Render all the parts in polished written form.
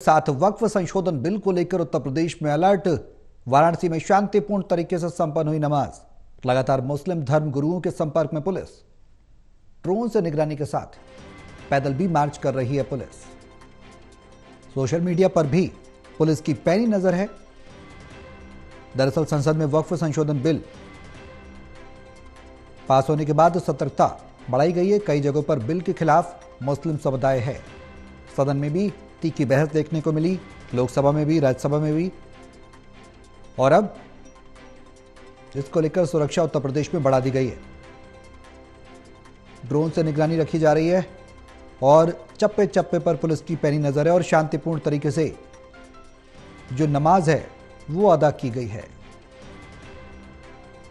साथ वक्फ संशोधन बिल को लेकर उत्तर प्रदेश में अलर्ट। वाराणसी में शांतिपूर्ण तरीके से संपन्न हुई नमाज। लगातार मुस्लिम धर्म गुरुओं के संपर्क में पुलिस। ड्रोन से निगरानी के साथ पैदल भी मार्च कर रही है पुलिस। सोशल मीडिया पर भी पुलिस की पैनी नजर है। दरअसल संसद में वक्फ संशोधन बिल पास होने के बाद सतर्कता बढ़ाई गई है। कई जगहों पर बिल के खिलाफ मुस्लिम समुदाय है। सदन में भी तीखी बहस देखने को मिली, लोकसभा में भी, राज्यसभा में भी। और अब इसको लेकर सुरक्षा उत्तर प्रदेश में बढ़ा दी गई है। ड्रोन से निगरानी रखी जा रही है और चप्पे चप्पे पर पुलिस की पैनी नजर है और शांतिपूर्ण तरीके से जो नमाज है वो अदा की गई है।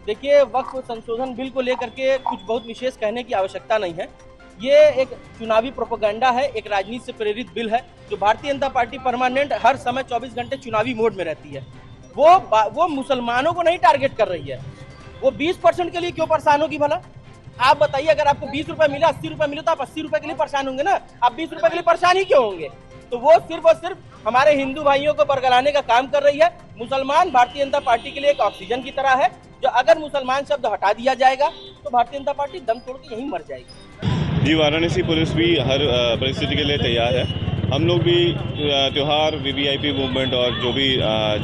देखिए, वक्फ संशोधन बिल को लेकर के कुछ बहुत विशेष कहने की आवश्यकता नहीं है। ये एक चुनावी प्रोपेगेंडा है, एक राजनीति से प्रेरित बिल है जो भारतीय जनता पार्टी परमानेंट हर समय 24 घंटे चुनावी मोड में रहती है। वो मुसलमानों को नहीं टारगेट कर रही है। वो 20% के लिए क्यों परेशान होगी भला? आप बताइए, अगर आपको 20 रुपए मिले, 80 रुपए मिले तो आप 80 रुपए के लिए परेशान होंगे ना? आप 20 रुपए के लिए परेशान ही क्यों होंगे? तो वो सिर्फ और सिर्फ हमारे हिंदू भाइयों को बरगलाने का काम कर रही है। मुसलमान भारतीय जनता पार्टी के लिए एक ऑक्सीजन की तरह है, जो अगर मुसलमान शब्द हटा दिया जाएगा तो भारतीय जनता पार्टी दम तोड़ के यहीं मर जाएगी। जी, वाराणसी पुलिस भी हर परिस्थिति के लिए तैयार है। हम लोग भी त्योहार, वीवीआईपी मूवमेंट और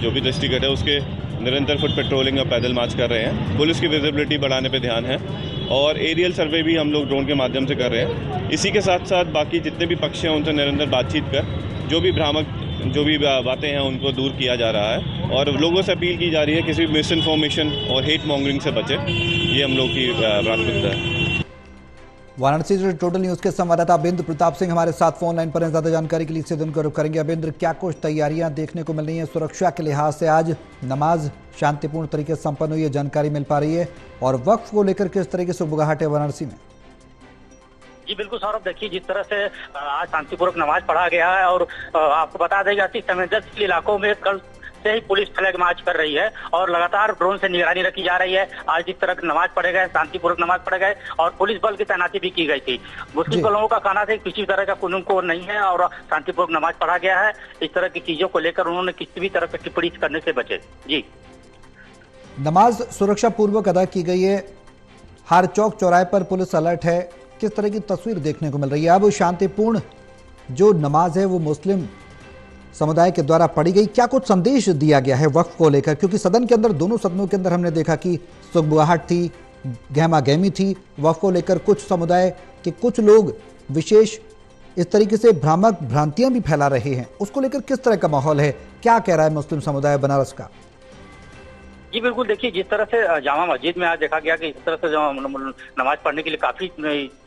जो भी दृष्टिगत है उसके निरंतर फुट पेट्रोलिंग और पैदल मार्च कर रहे हैं। पुलिस की विजिबिलिटी बढ़ाने पे ध्यान है और एरियल सर्वे भी हम लोग ड्रोन के माध्यम से कर रहे हैं। इसी के साथ साथ बाकी जितने भी पक्ष हैं उनसे निरंतर बातचीत कर जो भी भ्रामक जो भी बातें हैं उनको दूर किया जा रहा है और लोगों से अपील की जा रही है किसी भी मिस इन्फॉर्मेशन और हेट मॉन्गरिंग से बचे। ये हम लोग की प्राथमिकता है। वाराणसी से टोटल न्यूज के संवाददाता अबिंद्र प्रताप सिंह हमारे साथ फोन लाइन पर हैं। ज्यादा जानकारी के लिए सीधे उनको रुख करेंगे। अबिंद्र, क्या कुछ तैयारियां देखने को मिल रही हैं सुरक्षा के लिहाज से? आज नमाज शांतिपूर्ण तरीके से संपन्न हुई है, जानकारी मिल पा रही है, और वक्फ को लेकर किस तरीके से बुगाहट है वाराणसी में? जी बिल्कुल सौरभ, देखिए जिस तरह से आज शांतिपूर्वक नमाज पढ़ा गया है और आपको बता दें कि अति संवेदनशील इलाकों में कल से ही पुलिस फ्लैग मार्च कर रही है और लगातार ड्रोन से निगरानी रखी जा रही है। आज जिस तरह नमाज पढ़े गए, शांतिपूर्वक नमाज पढ़े गए और पुलिस बल की तैनाती भी की गई थी। मुस्लिम लोगों का कहना था कि किसी तरह का कानून को नहीं है और शांतिपूर्वक नमाज पढ़ा गया है। इस तरह की चीजों को लेकर उन्होंने किसी भी तरह की टिप्पणी करने से बचे। जी, नमाज सुरक्षा पूर्वक अदा की गई है। हर चौक चौराहे पर पुलिस अलर्ट है। किस तरह की तस्वीर देखने को मिल रही है? अब शांतिपूर्ण जो नमाज है वो मुस्लिम समुदाय के द्वारा पढ़ी गई। क्या कुछ संदेश दिया गया है वक्फ को लेकर? क्योंकि सदन के अंदर, दोनों सदनों के अंदर हमने देखा कि सुगबुगाहट थी, गहमा गहमी थी। वक्फ को लेकर कुछ समुदाय के कुछ लोग विशेष इस तरीके से भ्रामक भ्रांतियां भी फैला रहे हैं। उसको लेकर किस तरह का माहौल है? क्या कह रहा है मुस्लिम समुदाय बनारस का? जी बिल्कुल, देखिए जिस तरह से जामा मस्जिद में आज देखा गया कि इस तरह से नमाज पढ़ने के लिए काफी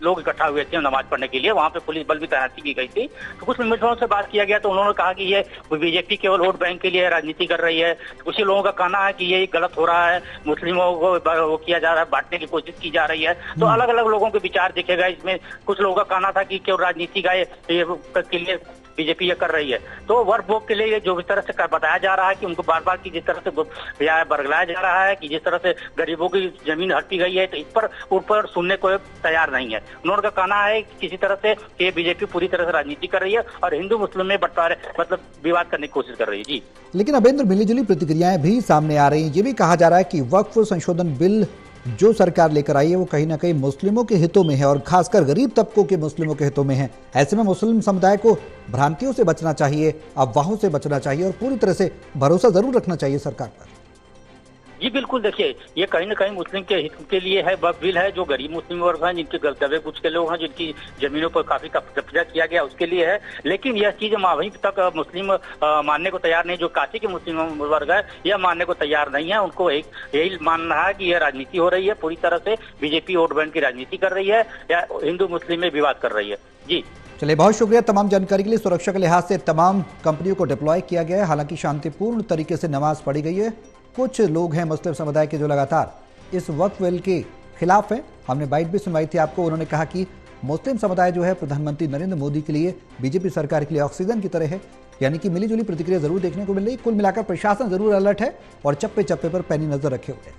लोग इकट्ठा हुए थे नमाज पढ़ने के लिए, वहाँ पे पुलिस बल भी तैनाती की गई थी। तो कुछ मित्रों से बात किया गया तो उन्होंने कहा कि ये बीजेपी केवल वोट बैंक के लिए राजनीति कर रही है। कुछ लोगों का कहना है कि ये गलत हो रहा है, मुस्लिमों को वो किया जा रहा है, बांटने की कोशिश की जा रही है। तो अलग अलग लोगों के विचार देखे गए। इसमें कुछ लोगों का कहना था कि केवल राजनीति के लिए बीजेपी ये कर रही है। तो वर्ग वोट के लिए जो इस तरह से बताया जा रहा है कि उनको बार बार की जिस तरह से बरगलाया जा रहा है कि जिस तरह से गरीबों की जमीन हड़पी गई है, तो इस पर ऊपर सुनने को तैयार नहीं है। उन्होंने कहना है कि किसी तरह से ये बीजेपी पूरी तरह से राजनीति कर रही है और हिंदू मुस्लिम में बंटवारे मतलब विवाद करने की कोशिश कर रही है। जी, लेकिन अबिंद्र, मिलीजुली प्रतिक्रियाएं भी सामने आ रही हैं। ये भी कहा जा रहा है कि वक्फ संशोधन बिल जो सरकार लेकर आई है वो कहीं ना कहीं मुस्लिमों के हितों में है और खासकर गरीब तबकों के मुस्लिमों के हितों में है। ऐसे में मुस्लिम समुदाय को भ्रांतियों से बचना चाहिए, अफवाहों से बचना चाहिए और पूरी तरह से भरोसा जरूर रखना चाहिए सरकार पर। जी बिल्कुल, देखिए ये कहीं ना कहीं मुस्लिम के हित के लिए है। वक्फ बिल है जो गरीब मुस्लिम वर्ग हैं, जिनके दबे कुछ के लोग हैं, जिनकी जमीनों पर काफी कब्जा किया गया, उसके लिए है। लेकिन यह चीज अभी तक मुस्लिम मानने को तैयार नहीं। जो काशी के मुस्लिम वर्ग है यह मानने को तैयार नहीं है। उनको यही मानना है कि यह राजनीति हो रही है, पूरी तरह से बीजेपी वोट बैंक की राजनीति कर रही है या हिंदू मुस्लिम में विवाद कर रही है। जी चलिए, बहुत शुक्रिया तमाम जानकारी के लिए। सुरक्षा के लिहाज से तमाम कंपनियों को डिप्लॉय किया गया है। हालांकि शांतिपूर्ण तरीके से नमाज पढ़ी गई है। कुछ लोग हैं मुस्लिम समुदाय के जो लगातार इस वक्फ बिल के खिलाफ हैं। हमने बाइट भी सुनवाई थी आपको। उन्होंने कहा कि मुस्लिम समुदाय जो है प्रधानमंत्री नरेंद्र मोदी के लिए, बीजेपी सरकार के लिए ऑक्सीजन की तरह है। यानी कि मिलीजुली प्रतिक्रिया जरूर देखने को मिल रही। कुल मिलाकर प्रशासन जरूर अलर्ट है और चप्पे चप्पे पर पैनी नजर रखे हुए हैं।